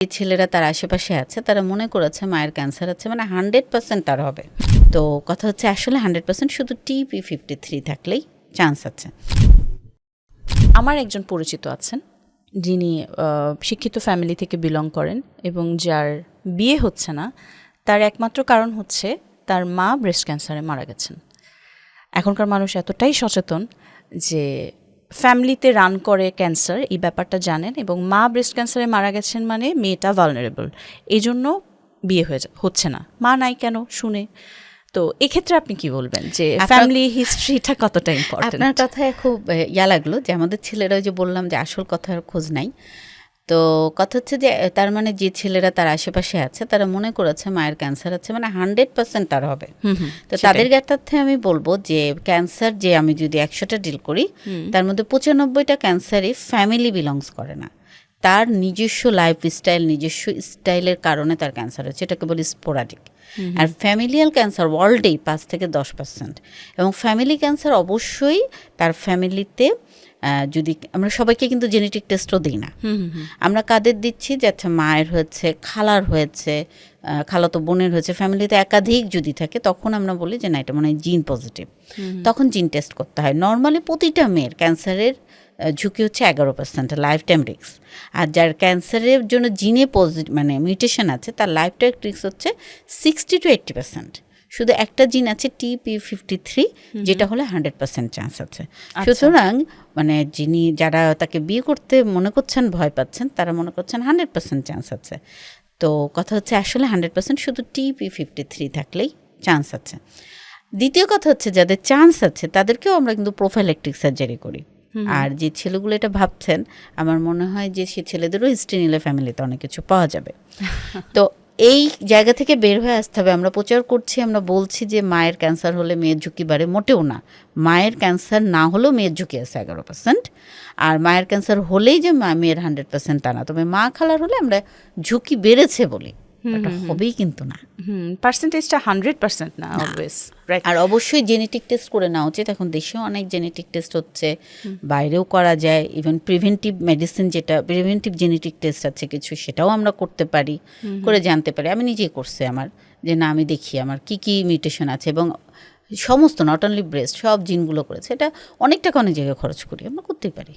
যে ছেলেরা তার আশেপাশে আছে তারা মনে করেছে মায়ের ক্যান্সার আছে, মানে 100% তার হবে। তো কথা হচ্ছে আসলে 100% শুধু TP53 থাকলেই চান্স আছে। আমার একজন পরিচিত আছেন যিনি শিক্ষিত ফ্যামিলি থেকে বিলং করেন এবং যার বিয়ে হচ্ছে না, তার একমাত্র কারণ হচ্ছে তার মা ব্রেস্ট ক্যান্সারে মারা গেছেন। এখনকার মানুষ এতটাই সচেতন যে ফ্যামিলিতে রান করে ক্যান্সার, এই ব্যাপারটা জানেন, এবং মা ব্রেস্ট ক্যান্সারে মারা গেছেন মানে মেয়েটা ভালনারেবল, এই জন্য বিয়ে হচ্ছে না। মা নাই কেন শুনে। তো এক্ষেত্রে আপনি কি বলবেন যে ফ্যামিলি হিস্ট্রিটা কতটা ইম্পর্টেন্ট? আপনার কথায় খুব লাগলো যে আমাদের ছেলেরা যে বললাম যে আসল কথার খোঁজ নাই। তো কথা হচ্ছে যে তার মানে যে ছেলেরা তার আশেপাশে আছে তারা মনে করেছে মায়ের ক্যান্সার আছে, মানে 100% তার হবে। তো তাদের জ্ঞাতার্থে আমি বলবো যে ক্যান্সার যে আমি যদি 100টা ডিল করি তার মধ্যে 95টা ক্যান্সারই ফ্যামিলি বিলংস করে না, তার নিজস্ব লাইফস্টাইল, নিজস্ব স্টাইলের কারণে তার ক্যান্সার হচ্ছে, এটাকে বলি স্পোরাডিক। আর ফ্যামিলিয়াল ক্যান্সার ওয়ার্ল্ডেই 5 থেকে 10%। এবং ফ্যামিলি ক্যান্সার অবশ্যই তার ফ্যামিলিতে যদি আমরা সবাইকে কিন্তু জেনেটিক টেস্টও দিই না, আমরা কাদের দিচ্ছি যে আচ্ছা মায়ের হয়েছে, খালার হয়েছে, খালাতো বোনের হয়েছে, ফ্যামিলিতে একাধিক যদি থাকে তখন আমরা বলি যে না এটা মনে হয় জিন পজিটিভ, তখন জিন টেস্ট করতে হয়। নর্মালি প্রতিটা মেয়ের ক্যান্সারের ঝুঁকি হচ্ছে 11%, লাইফ টাইম রিস্ক। আর যার ক্যান্সারের জন্য জিনে পজিটিভ মানে মিউটেশন আছে তার লাইফ টাইম রিস্ক হচ্ছে 60 to 80%। শুধু একটা জিন আছে TP53 যেটা হলে 100% চান্স আছে। সুতরাং মানে যারা তাকে বিয়ে করতে মনে করছেন, ভয় পাচ্ছেন, তারা মনে করছেন 100% চান্স আছে। তো কথা হচ্ছে আসলে 100% শুধু TP53 থাকলেই চান্স আছে। দ্বিতীয় কথা হচ্ছে যাদের চান্স আছে তাদেরকেও আমরা কিন্তু প্রোফাইলেকটিক সার্জারি করি। আর যে ছেলেগুলো এটা ভাবছেন, আমার মনে হয় যে সে ছেলেদেরও হিস্ট্রি নিলে ফ্যামিলিতে অনেক কিছু পাওয়া যাবে। তো এই জায়গা থেকে বের হয়ে আসতে হবে। আমরা প্রচার করছি, আমরা বলছি যে মায়ের ক্যান্সার হলে মেয়ের ঝুঁকি বাড়ে, মোটেও না। মায়ের ক্যান্সার না হলেও মেয়ের ঝুঁকি আছে 11%। আর মায়ের ক্যান্সার হলেই যে মেয়ের 100% তা না। তবে মা খালার হলে আমরা ঝুঁকি বেড়েছে বলি, এটা হবেই কিন্তু না। পার্সেন্টেজটা 100% না অলওয়েজ, রাইট। আর অবশ্যই জেনেটিক টেস্ট করে নেওয়া উচিত। এখন দেশেও অনেক জেনেটিক টেস্ট হচ্ছে, বাইরেও করা যায়। ইভেন প্রিভেন্টিভ মেডিসিন, যেটা প্রিভেন্টিভ জেনেটিক টেস্ট আছে কিছু, সেটাও আমরা করতে পারি, করে জানতে পারি। আমি নিজেই করছি আমার, যে না আমি দেখি আমার কি কি মিউটেশন আছে, এবং সমস্ত নট অনলি ব্রেস্ট সব জিনগুলো করেছে। এটা অনেক টাকা অনেক জায়গায় খরচ করি, আমরা করতেই পারি।